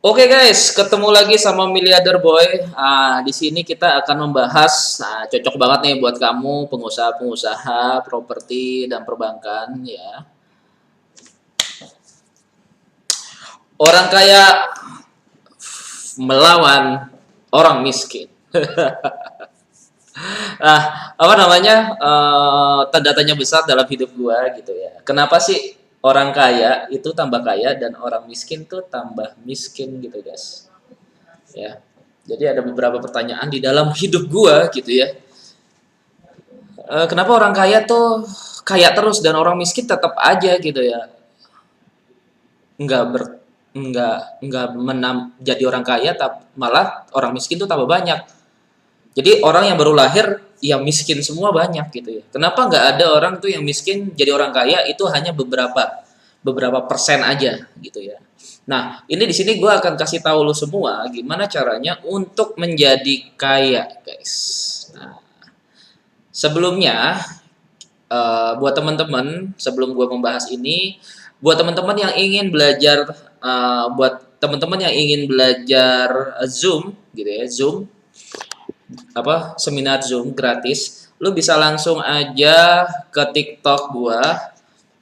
Oke guys, ketemu lagi sama Miliarder Boy. Di sini kita akan membahas, cocok banget nih buat kamu pengusaha-pengusaha properti dan perbankan ya. Orang kaya melawan orang miskin. Nah, apa namanya? Tanda tanya besar dalam hidup gua gitu ya. Kenapa sih orang kaya itu tambah kaya dan orang miskin tuh tambah miskin gitu, guys? Ya. Jadi ada beberapa pertanyaan di dalam hidup gua gitu ya. Kenapa orang kaya tuh kaya terus dan orang miskin tetap aja gitu ya, nggak ber nggak jadi orang kaya, malah orang miskin tuh tambah banyak. Jadi orang yang baru lahir yang miskin semua banyak gitu ya. Kenapa nggak ada orang tuh yang miskin jadi orang kaya itu hanya beberapa beberapa persen aja gitu ya. Nah, ini di sini gue akan kasih tahu lu semua gimana caranya untuk menjadi kaya, guys. Nah, sebelumnya, buat teman-teman, sebelum gue membahas ini, buat teman-teman yang ingin belajar, buat teman-teman yang ingin belajar Zoom, gitu ya, Zoom, apa seminar Zoom gratis, lu bisa langsung aja ke TikTok gua,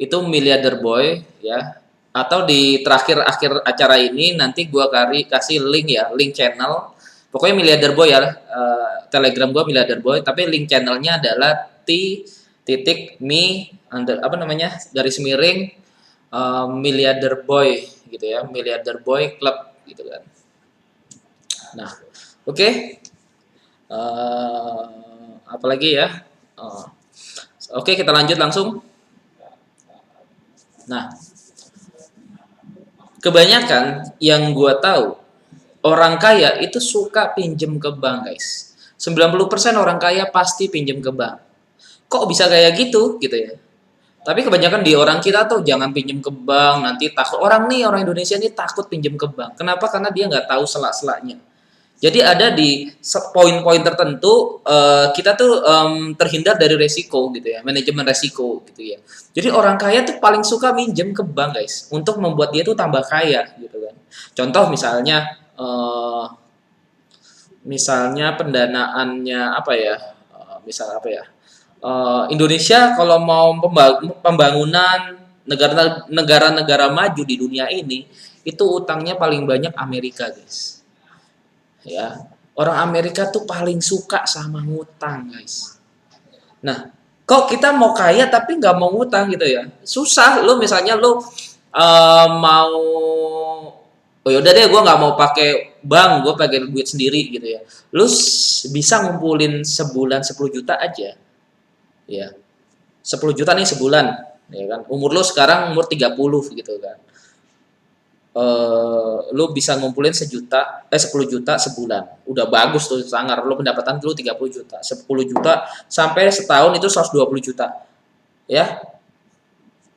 itu Miliarder Boy ya. Atau di terakhir akhir acara ini nanti gua kasih link ya, link channel. Pokoknya Miliarder Boy ya, Telegram gua Miliarder Boy, tapi link channelnya adalah t.me under apa namanya garis miring Miliarder Boy gitu ya, Miliarder Boy Club gitu kan. Nah, oke. Okay. Apalagi ya? Oh. Oke, kita lanjut langsung. Nah, kebanyakan yang gue tahu orang kaya itu suka pinjem ke bank, guys. 90% orang kaya pasti pinjem ke bank. Kok bisa kayak gitu ya? Tapi kebanyakan di orang kita tuh jangan pinjem ke bank, nanti takut orang Indonesia ini takut pinjem ke bank. Kenapa? Karena dia nggak tahu selak-selaknya. Jadi ada di poin-poin tertentu kita tuh terhindar dari resiko gitu ya, manajemen resiko gitu ya. Jadi orang kaya tuh paling suka minjem ke bank, guys, untuk membuat dia tuh tambah kaya gitu kan. Contoh misalnya pendanaannya apa ya? Misal apa ya? Indonesia kalau mau pembangunan negara-negara maju di dunia ini itu utangnya paling banyak Amerika, guys. Ya, orang Amerika tuh paling suka sama ngutang, guys. Nah, kok kita mau kaya tapi nggak mau ngutang gitu ya, susah. Lu misalnya lu mau, oh yaudah deh gue nggak mau pakai bank, gue pakai duit sendiri gitu ya, lu bisa ngumpulin sebulan 10 juta aja ya, 10 juta nih sebulan ya kan, umur lu sekarang umur 30 gitu kan, lu bisa ngumpulin 10 juta sebulan. Udah bagus tuh, sangar. Lu pendapatan lu 30 juta, 10 juta sampai setahun itu 120 juta. Ya.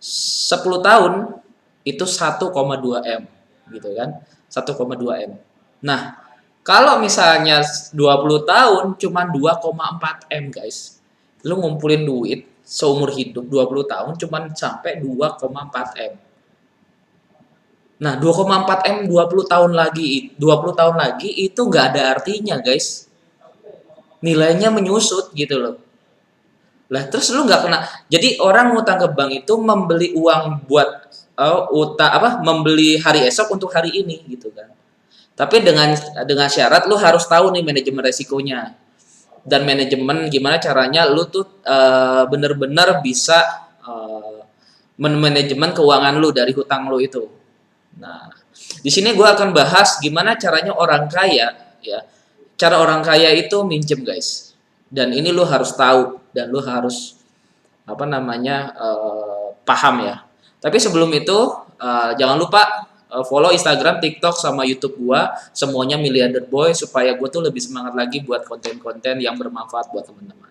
10 tahun itu 1,2 M gitu kan. 1,2 M. Nah, kalau misalnya 20 tahun cuma 2,4 M, guys. Lu ngumpulin duit seumur hidup 20 tahun cuma sampai 2,4 M. Nah, 2,4 M 20 tahun lagi itu nggak ada artinya, guys. Nilainya menyusut gitu loh. Lah, terus lu nggak kena. Jadi orang ngutang ke bank itu membeli uang buat membeli hari esok untuk hari ini gitu kan. Tapi dengan syarat lu harus tahu nih manajemen resikonya. Dan manajemen gimana caranya lu tuh bener-bener bisa manajemen keuangan lu dari hutang lu itu. Nah, di sini gue akan bahas gimana caranya orang kaya, ya. Cara orang kaya itu minjem, guys. Dan ini lu harus tahu dan lu harus apa namanya paham ya. Tapi sebelum itu jangan lupa follow Instagram, TikTok, sama YouTube gua, semuanya Miliarder Boy supaya gue tuh lebih semangat lagi buat konten-konten yang bermanfaat buat teman-teman.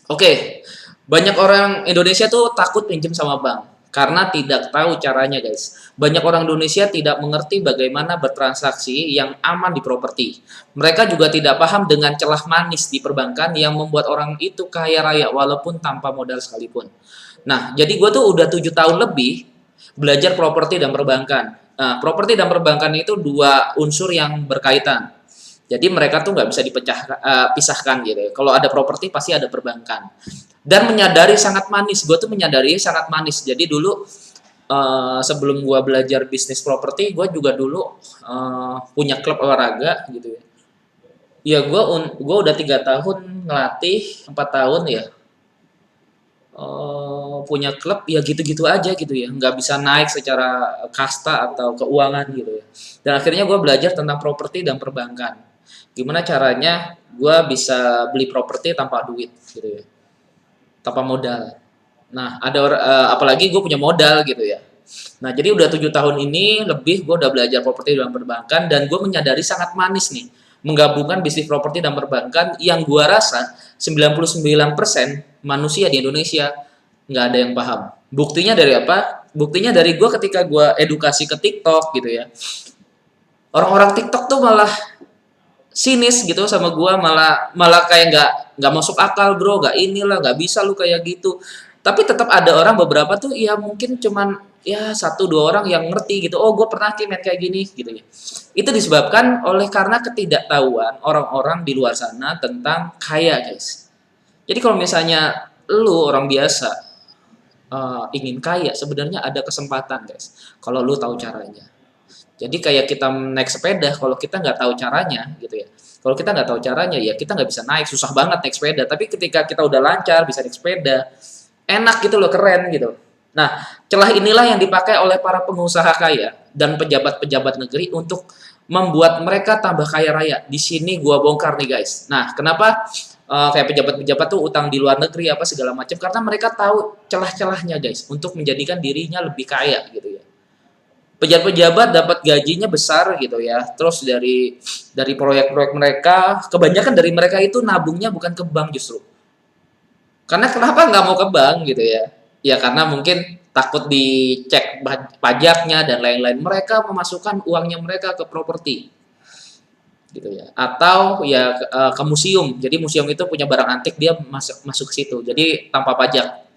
Oke, banyak orang Indonesia tuh takut pinjam sama bank karena tidak tahu caranya, guys. Banyak orang Indonesia tidak mengerti bagaimana bertransaksi yang aman di properti. Mereka juga tidak paham dengan celah manis di perbankan yang membuat orang itu kaya raya walaupun tanpa modal sekalipun. Nah, jadi gue tuh udah 7 tahun lebih belajar properti dan perbankan. Nah, properti dan perbankan itu dua unsur yang berkaitan. Jadi mereka tuh nggak bisa pisahkan gitu ya. Kalau ada properti pasti ada perbankan. Dan menyadari sangat manis. Gue tuh menyadari sangat manis. Jadi dulu sebelum gue belajar bisnis properti, gue juga dulu punya klub olahraga gitu ya. Ya gue udah 3 tahun ngelatih, 4 tahun ya. Punya klub ya gitu-gitu aja gitu ya, nggak bisa naik secara kasta atau keuangan gitu ya. Dan akhirnya gue belajar tentang properti dan perbankan. Gimana caranya gue bisa beli properti tanpa duit gitu ya, tanpa modal. Nah apalagi gue punya modal gitu ya. Nah jadi udah 7 tahun ini lebih gue udah belajar properti dan perbankan, dan gue menyadari sangat manis nih menggabungkan bisnis properti dan perbankan yang gue rasa 99% manusia di Indonesia nggak ada yang paham. Buktinya dari apa? Buktinya dari gue ketika gue edukasi ke TikTok gitu ya. Orang-orang TikTok tuh malah sinis gitu sama gue, malah malah kayak nggak masuk akal bro, nggak inilah, nggak bisa lu kayak gitu. Tapi tetap ada orang beberapa tuh ya mungkin cuman ya 1-2 orang yang ngerti gitu. Oh gue pernah main kayak gini gitu ya. Itu disebabkan oleh karena ketidaktahuan orang-orang di luar sana tentang kaya guys. Jadi kalau misalnya lu orang biasa ingin kaya, sebenarnya ada kesempatan guys kalau lu tahu caranya. Jadi kayak kita naik sepeda, kalau kita nggak tahu caranya gitu ya. Kalau kita nggak tahu caranya ya kita nggak bisa naik, susah banget naik sepeda. Tapi ketika kita udah lancar bisa naik sepeda, enak gitu loh, keren gitu. Nah, celah inilah yang dipakai oleh para pengusaha kaya dan pejabat-pejabat negeri untuk membuat mereka tambah kaya raya. Di sini gua bongkar nih guys. Nah, kenapa kayak pejabat-pejabat tuh utang di luar negeri apa segala macam? Karena mereka tahu celah-celahnya guys untuk menjadikan dirinya lebih kaya gitu ya. Pejabat-pejabat dapat gajinya besar gitu ya. Terus dari proyek-proyek mereka, kebanyakan dari mereka itu nabungnya bukan ke bank justru. Karena kenapa nggak mau ke bank gitu ya? Ya karena mungkin takut dicek pajaknya dan lain-lain. Mereka memasukkan uangnya mereka ke properti gitu ya. Atau ya ke museum. Jadi museum itu punya barang antik, dia masuk ke situ. Jadi tanpa pajak.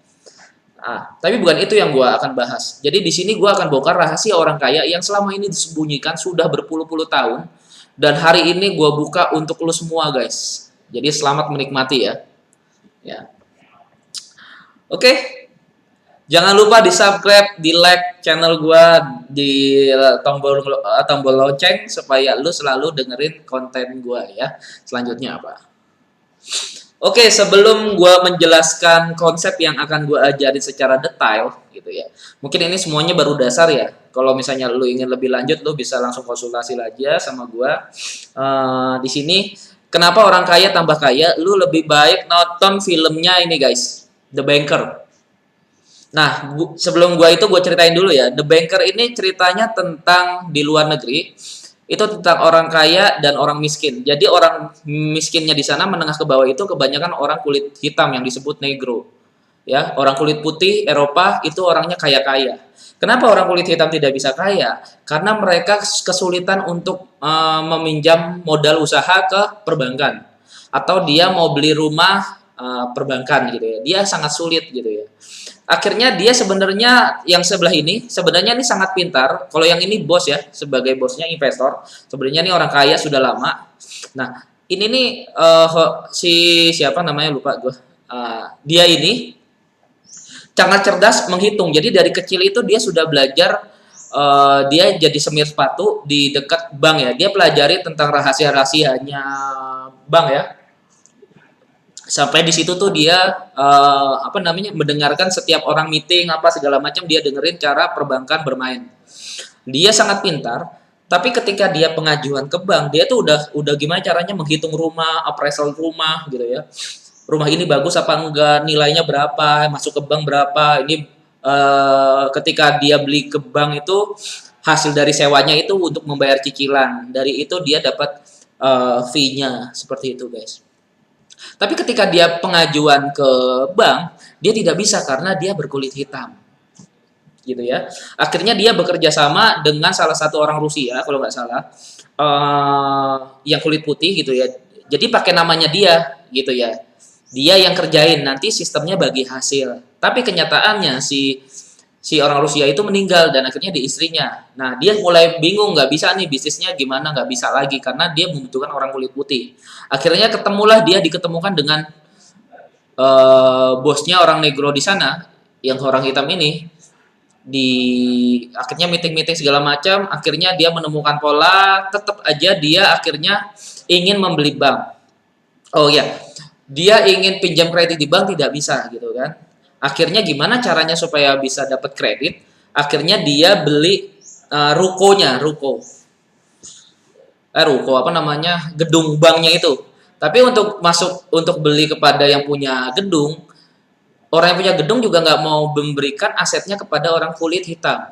Tapi bukan itu yang gue akan bahas. Jadi di sini gue akan bongkar rahasia orang kaya yang selama ini disembunyikan sudah berpuluh-puluh tahun. Dan hari ini gue buka untuk lo semua guys. Jadi selamat menikmati ya. Ya. Oke, jangan lupa di subscribe, di like channel gua, di tombol lonceng supaya lu selalu dengerin konten gua ya. Selanjutnya apa? Oke, sebelum gua menjelaskan konsep yang akan gua ajarin secara detail gitu ya. Mungkin ini semuanya baru dasar ya. Kalau misalnya lu ingin lebih lanjut, lu bisa langsung konsultasi aja sama gua. Di sini kenapa orang kaya tambah kaya? Lu lebih baik nonton filmnya ini guys, The Banker. Nah, sebelum gua itu gua ceritain dulu ya. The Banker ini ceritanya tentang di luar negeri. Itu tentang orang kaya dan orang miskin. Jadi orang miskinnya di sana menengah ke bawah itu kebanyakan orang kulit hitam yang disebut negro. Ya, orang kulit putih Eropa itu orangnya kaya-kaya. Kenapa orang kulit hitam tidak bisa kaya? Karena mereka kesulitan untuk meminjam modal usaha ke perbankan. Atau dia mau beli rumah perbankan gitu ya. Dia sangat sulit gitu ya. Akhirnya dia sebenarnya yang sebelah ini sebenarnya ini sangat pintar. Kalau yang ini bos ya, sebagai bosnya investor. Sebenarnya ini orang kaya sudah lama. Nah, ini nih si siapa namanya lupa gue. Dia ini sangat cerdas menghitung. Jadi dari kecil itu dia sudah belajar. Dia jadi semir sepatu di dekat bank ya. Dia pelajari tentang rahasia-rahasianya bank ya. Sampai di situ tuh dia mendengarkan setiap orang meeting apa segala macam, dia dengerin cara perbankan bermain. Dia sangat pintar, tapi ketika dia pengajuan ke bank, dia tuh udah gimana caranya menghitung rumah, appraisal rumah gitu ya. Rumah ini bagus apa enggak, nilainya berapa, masuk ke bank berapa. Ini ketika dia beli ke bank itu hasil dari sewanya itu untuk membayar cicilan. Dari itu dia dapat fee-nya seperti itu, guys. Tapi ketika dia pengajuan ke bank, dia tidak bisa karena dia berkulit hitam. Gitu ya. Akhirnya dia bekerja sama dengan salah satu orang Rusia kalau nggak salah. Yang kulit putih gitu ya. Jadi pakai namanya dia gitu ya. Dia yang kerjain, nanti sistemnya bagi hasil. Tapi kenyataannya si orang Rusia itu meninggal dan akhirnya di istrinya. Nah, dia mulai bingung, nggak bisa nih bisnisnya gimana, nggak bisa lagi karena dia membutuhkan orang kulit putih. Akhirnya ketemulah dia diketemukan dengan bosnya orang negro di sana, yang orang hitam ini. Di akhirnya meeting-meeting segala macam, akhirnya dia menemukan pola, tetap aja dia akhirnya ingin membeli bank. Oh ya, dia ingin pinjam kredit di bank tidak bisa gitu kan. Akhirnya gimana caranya supaya bisa dapat kredit? Akhirnya dia beli ruko apa namanya, gedung banknya itu. Tapi untuk masuk untuk beli kepada yang punya gedung, orang yang punya gedung juga nggak mau memberikan asetnya kepada orang kulit hitam,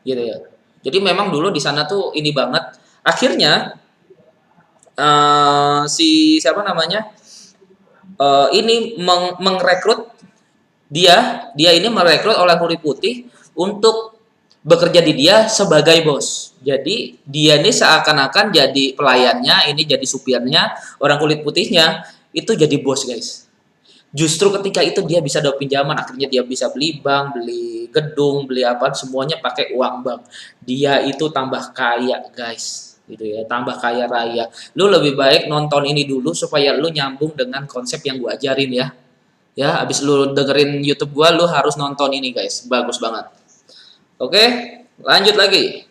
gitu ya. Jadi memang dulu di sana tuh ini banget. Akhirnya si siapa namanya ini mengrekrut dia ini merekrut orang kulit putih untuk bekerja di dia sebagai bos. Jadi dia ini seakan-akan jadi pelayannya, ini jadi supirnya, orang kulit putihnya itu jadi bos guys. Justru ketika itu dia bisa dapat pinjaman, akhirnya dia bisa beli bank, beli gedung, beli apa, semuanya pakai uang bank. Dia itu tambah kaya guys, gitu ya, tambah kaya raya. Lu lebih baik nonton ini dulu supaya lu nyambung dengan konsep yang gua ajarin ya. Ya, abis lu dengerin YouTube gua, lu harus nonton ini guys, bagus banget. Oke, lanjut lagi.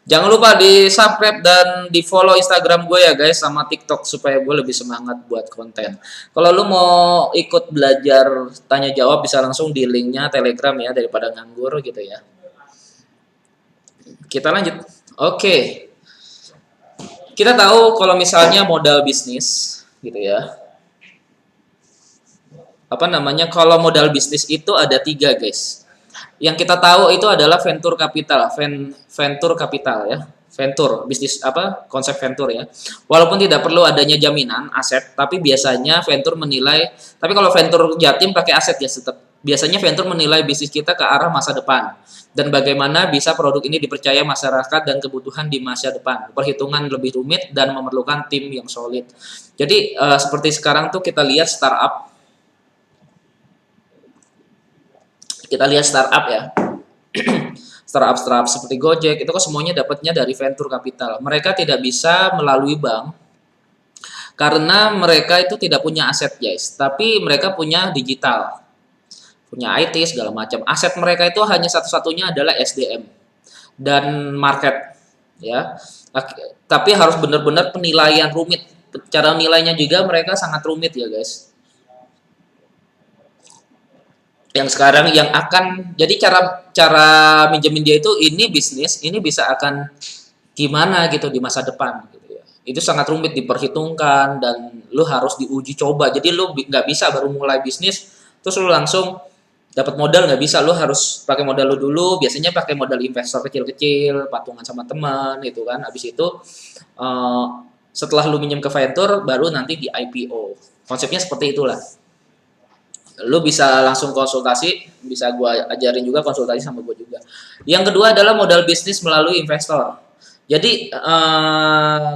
Jangan lupa di subscribe dan di follow Instagram gue ya guys, sama TikTok supaya gue lebih semangat buat konten. Kalau lu mau ikut belajar tanya jawab bisa langsung di linknya Telegram ya, daripada nganggur gitu ya. Kita lanjut. Oke, kita tahu kalau misalnya modal bisnis gitu ya. Apa namanya? Kalau modal bisnis itu ada 3 guys. Yang kita tahu itu adalah venture capital, venture capital ya. Venture bisnis apa konsep venture ya. Walaupun tidak perlu adanya jaminan aset, tapi biasanya venture menilai, tapi kalau venture Jatim pakai aset ya tetap. Biasanya venture menilai bisnis kita ke arah masa depan dan bagaimana bisa produk ini dipercaya masyarakat dan kebutuhan di masa depan. Perhitungan lebih rumit dan memerlukan tim yang solid. Jadi seperti sekarang tuh kita lihat startup ya. Startup seperti Gojek itu kan semuanya dapatnya dari venture capital. Mereka tidak bisa melalui bank karena mereka itu tidak punya aset guys, tapi mereka punya digital, punya IT segala macam. Aset mereka itu hanya satu-satunya adalah SDM dan market ya. Tapi harus benar-benar penilaian rumit. Cara nilainya juga mereka sangat rumit ya guys. Yang sekarang yang akan jadi cara minjemin dia itu ini bisnis ini bisa akan gimana gitu di masa depan gitu ya, itu sangat rumit diperhitungkan dan lu harus diuji coba. Jadi lu nggak bisa baru mulai bisnis terus lu langsung dapat modal, nggak bisa. Lu harus pakai modal lu dulu, biasanya pakai modal investor kecil-kecil patungan sama teman itu kan. Habis itu uh, setelah lu minjem ke venture baru nanti di IPO, konsepnya seperti itulah. Lu bisa langsung konsultasi, bisa gua ajarin juga konsultasi sama gua juga. Yang kedua adalah modal bisnis melalui investor. Jadi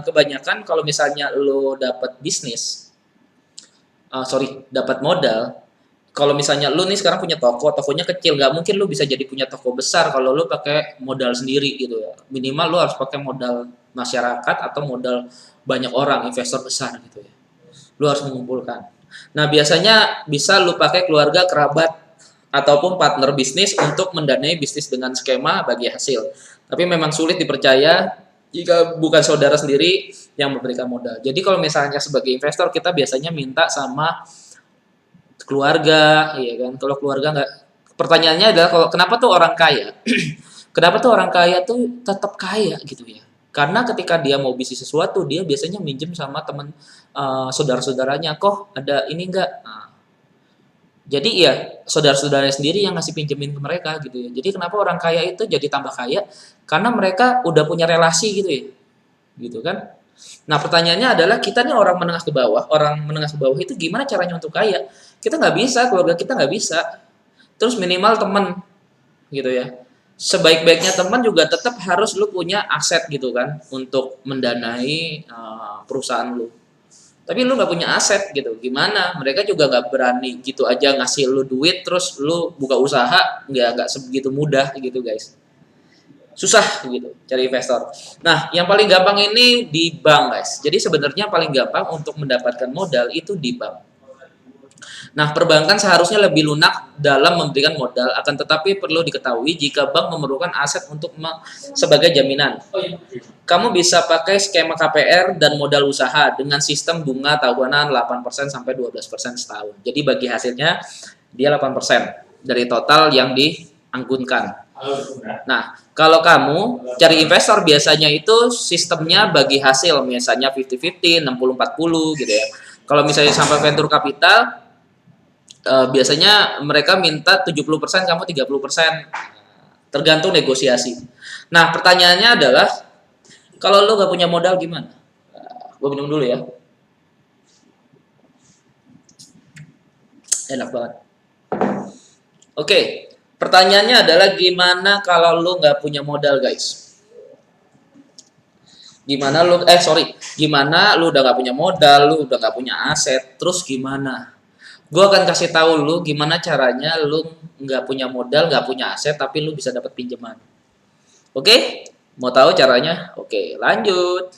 kebanyakan kalau misalnya lu dapat bisnis, dapat modal. Kalau misalnya lu nih sekarang punya toko, tokonya kecil, nggak mungkin lu bisa jadi punya toko besar kalau lu pakai modal sendiri gitu ya. Minimal lu harus pakai modal masyarakat atau modal banyak orang, investor besar gitu ya. Lu harus mengumpulkan. Nah, biasanya bisa lu pakai keluarga, kerabat, ataupun partner bisnis untuk mendanai bisnis dengan skema bagi hasil. Tapi memang sulit dipercaya jika bukan saudara sendiri yang memberikan modal. Jadi kalau misalnya sebagai investor kita biasanya minta sama keluarga, iya kan? Kalau keluarga nggak, pertanyaannya adalah kalau kenapa tuh orang kaya, kenapa tuh orang kaya tuh tetap kaya gitu ya? Karena ketika dia mau bisnis sesuatu, dia biasanya minjem sama teman saudara-saudaranya. Kok ada ini enggak? Nah, jadi ya saudara-saudaranya sendiri yang ngasih pinjemin ke mereka gitu ya. Jadi kenapa orang kaya itu jadi tambah kaya? Karena mereka udah punya relasi gitu ya. Gitu kan? Nah, pertanyaannya adalah kita nih orang menengah ke bawah itu gimana caranya untuk kaya? Kita nggak bisa, keluarga kita nggak bisa. Terus minimal teman gitu ya. Sebaik-baiknya teman juga tetap harus lu punya aset gitu kan untuk mendanai perusahaan lu. tapi lu nggak punya aset gitu, gimana? Mereka juga nggak berani gitu aja ngasih lu duit terus lu buka usaha, nggak sebegitu mudah gitu guys. Susah gitu cari investor. Nah, yang paling gampang ini di bank guys. Jadi sebenarnya paling gampang untuk mendapatkan modal itu di bank. Nah, perbankan seharusnya lebih lunak dalam memberikan modal, akan tetapi perlu diketahui jika bank memerlukan aset untuk sebagai jaminan. Kamu bisa pakai skema KPR dan modal usaha dengan sistem bunga tahunan 8% sampai 12% setahun. Jadi bagi hasilnya dia 8% dari total yang dianggunkan. Nah, kalau kamu cari investor biasanya itu sistemnya bagi hasil, misalnya 50-50, 60-40 gitu ya. Kalau misalnya sampai venture capital, biasanya mereka minta 70%, kamu 30%. Tergantung negosiasi. Nah, pertanyaannya adalah, kalau lo gak punya modal gimana? Gue minum dulu ya. Enak banget. Oke, pertanyaannya adalah gimana kalau lo gak punya modal guys? Gimana lo, gimana lo udah gak punya modal, lo udah gak punya aset, terus gimana? Gue akan kasih tahu lu gimana caranya lu nggak punya modal, nggak punya aset, tapi lu bisa dapat pinjaman. Oke? Mau tahu caranya? Oke, lanjut.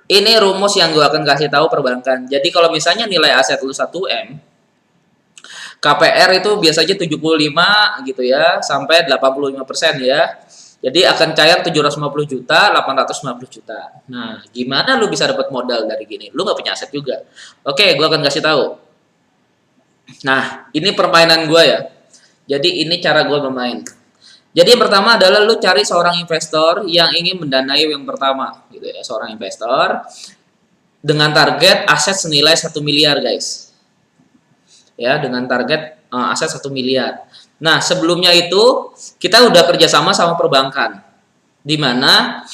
Ini rumus yang gue akan kasih tahu perbankan. Jadi kalau misalnya nilai aset lu 1M, KPR itu biasanya 75 gitu ya, sampai 85% ya. Jadi akan cair 750 juta, 850 juta. Nah, gimana lu bisa dapat modal dari gini? Lu nggak punya aset juga. Oke, gue akan kasih tahu. Nah, ini permainan gue ya. Jadi ini cara gue bermain. Jadi yang pertama adalah lu cari seorang investor yang ingin mendanai yang pertama, gitu ya. Seorang investor dengan target aset senilai 1 miliar, guys. Ya, dengan target aset 1 miliar. Nah, sebelumnya itu kita udah kerjasama sama perbankan, di mana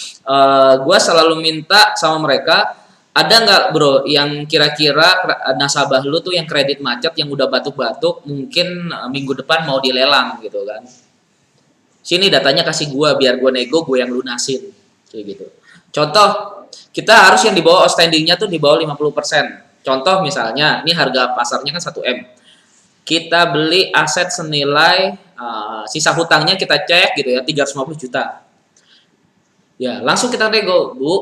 gue selalu minta sama mereka, ada nggak bro yang kira-kira nasabah lu tuh yang kredit macet, yang udah batuk-batuk, mungkin minggu depan mau dilelang gitu kan. Sini datanya kasih gue, biar gue nego, gue yang lunasin kayak gitu. Contoh, kita harus yang di bawah outstandingnya tuh di bawah 50%. Contoh misalnya, ini harga pasarnya kan 1M. Kita beli aset senilai sisa hutangnya kita cek gitu ya, 350 juta. Ya, langsung kita nego, Bu.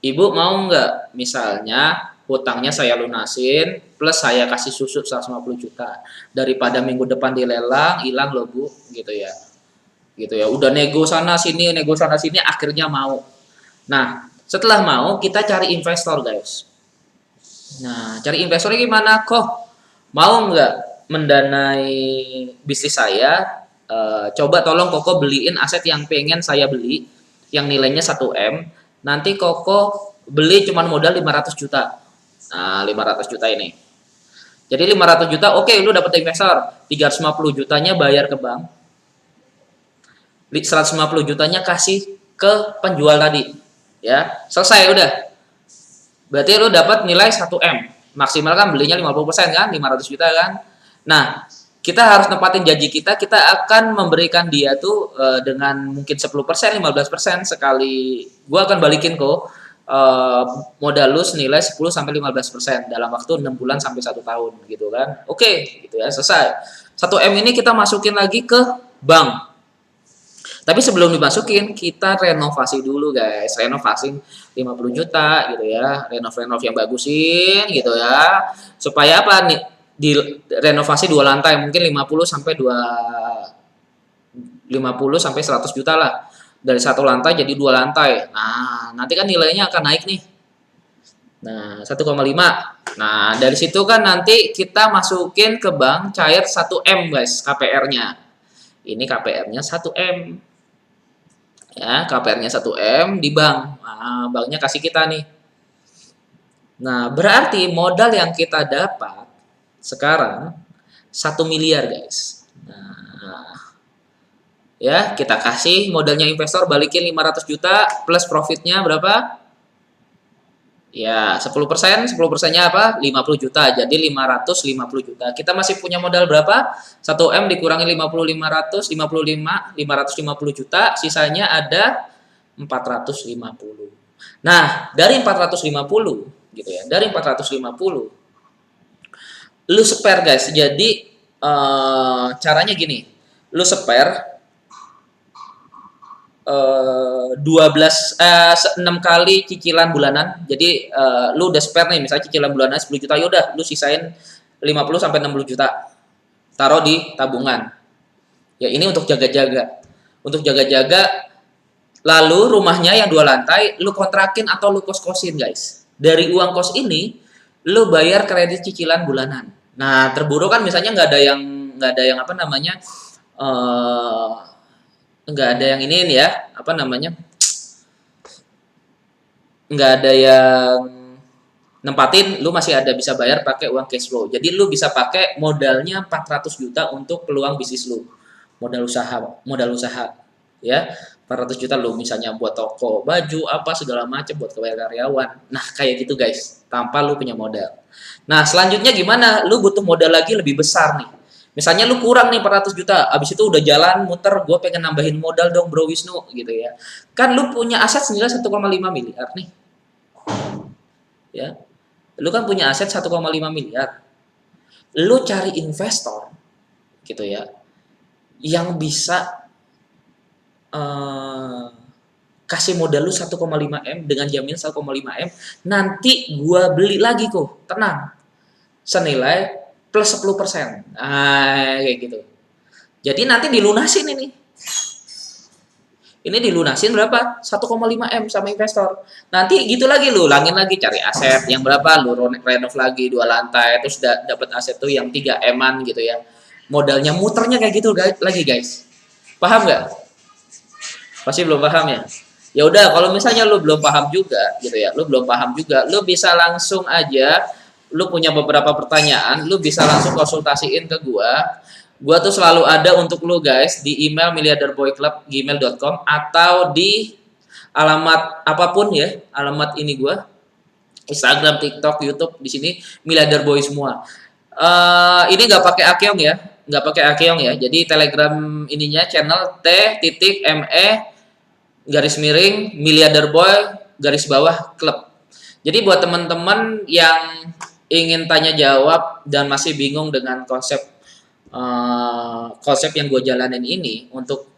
Ibu mau nggak misalnya hutangnya saya lunasin plus saya kasih susu 150 juta daripada minggu depan dilelang hilang loh Bu, gitu ya. Gitu ya. Udah nego sana sini akhirnya mau. Nah, setelah mau kita cari investor, guys. Nah, cari investornya gimana? Kok mau nggak mendanai bisnis saya? Coba tolong Koko beliin aset yang pengen saya beli yang nilainya 1M. Nanti Koko beli cuman modal 500 juta. Nah, 500 juta ini. Jadi 500 juta, oke, lu dapet investor. 350 jutanya bayar ke bank. 150 jutanya kasih ke penjual tadi. Ya, selesai udah. Berarti lu dapat nilai 1M. Maksimal kan belinya 50% kan, 500 juta kan. Nah, kita harus nempatin janji kita akan memberikan dia tuh dengan mungkin 10%, 15% sekali. Gua akan balikin kok modal lu senilai 10 sampai 15% dalam waktu 6 bulan sampai 1 tahun gitu kan. Oke, gitu ya, selesai. 1M ini kita masukin lagi ke bank. Tapi sebelum dimasukin, kita renovasi dulu guys. Renovasi 50 juta gitu ya. Renov yang bagusin gitu ya. Supaya apa nih? Di renovasi 2 lantai, mungkin 50 sampai 100 juta lah. Dari 1 lantai jadi 2 lantai. Nah, nanti kan nilainya akan naik nih. Nah, 1,5. Nah, dari situ kan nanti kita masukin ke bank cair 1M guys, KPR-nya. Ini KPR-nya 1M. Ya, KPR-nya 1M di bank. Nah, banknya kasih kita nih. Nah, berarti modal yang kita dapat sekarang 1 miliar guys. Nah, ya kita kasih modalnya investor, balikin 500 juta plus profitnya berapa? Ya 10%, 10%-nya apa? 50 juta, jadi 550 juta. Kita masih punya modal berapa? 1M dikurangi 50, 500, 55, 550 juta, sisanya ada 450. Nah, dari 450, gitu ya. Dari 450 lu spare guys. Jadi caranya gini. Lu spare 6 kali cicilan bulanan. Jadi lu udah spare nih, misalnya cicilan bulanan 10 juta, yaudah lu sisain 50 sampai 60 juta. Taruh di tabungan. Ya ini untuk jaga-jaga. Untuk jaga-jaga, lalu rumahnya yang 2 lantai lu kontrakin atau lu kos-kosin guys. Dari uang kos ini lu bayar kredit cicilan bulanan. Nah, terburuk kan misalnya nggak ada yang apa namanya, eh nggak ada yang ini ya, apa namanya, nggak ada yang nempatin, lu masih ada bisa bayar pakai uang cash flow. Jadi lu bisa pakai modalnya 400 juta untuk peluang bisnis lu. Modal usaha ya. 400 juta lu misalnya buat toko, baju, apa segala macam, buat bayar karyawan. Nah, kayak gitu guys, tanpa lu punya modal. Nah, selanjutnya gimana? Lu butuh modal lagi lebih besar nih. Misalnya lu kurang nih 400 juta, abis itu udah jalan muter, gue pengen nambahin modal dong bro Wisnu gitu ya. Kan lu punya aset senilai 1,5 miliar nih. Ya. Lu kan punya aset 1,5 miliar. Lu cari investor gitu ya, yang bisa kasih modal lu 1,5 M dengan jaminan 1,5 M, nanti gua beli lagi kok, tenang. Senilai plus 10%. Nah, kayak gitu. Jadi nanti dilunasin ini. Ini dilunasin berapa? 1,5 M sama investor. Nanti gitu lagi lu, ulangin lagi cari aset yang berapa, lu renov lagi 2 lantai, terus dapat aset tuh yang 3 M-an gitu ya. Modalnya muternya kayak gitu lagi guys. Paham nggak? Pasti belum paham ya. Ya udah, kalau misalnya lu belum paham juga gitu ya, lu belum paham juga, lu bisa langsung aja, lu punya beberapa pertanyaan, lu bisa langsung konsultasiin ke gua. Gua tuh selalu ada untuk lu guys di email miliarderboyclub@gmail.com atau di alamat apapun ya, alamat ini gua, Instagram, TikTok, YouTube, di sini miliarder boy semua. Ini nggak pakai akeong ya, nggak pakai akeong ya. Jadi Telegram ininya channel t.me garis miring miliarder boy garis bawah klub. Jadi buat teman-teman yang ingin tanya jawab dan masih bingung dengan konsep yang gue jalanin ini untuk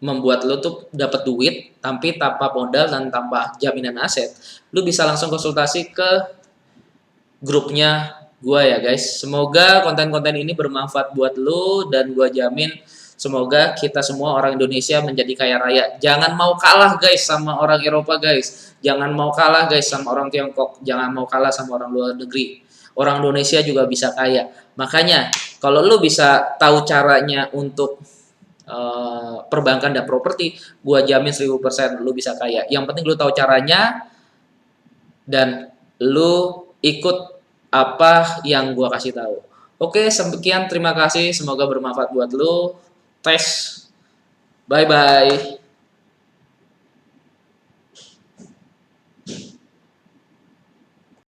membuat lo tuh dapat duit tapi tanpa modal dan tanpa jaminan aset, lo bisa langsung konsultasi ke grupnya gue ya guys. Semoga konten-konten ini bermanfaat buat lo dan gue jamin semoga kita semua orang Indonesia menjadi kaya raya. Jangan mau kalah guys sama orang Eropa guys. Jangan mau kalah guys sama orang Tiongkok. Jangan mau kalah sama orang luar negeri. Orang Indonesia juga bisa kaya. Makanya kalau lu bisa tahu caranya untuk perbankan dan properti, gua jamin 1000% lu bisa kaya. Yang penting lu tahu caranya dan lu ikut apa yang gua kasih tahu. Oke, sekian, terima kasih, semoga bermanfaat buat lu. Tes. Bye bye.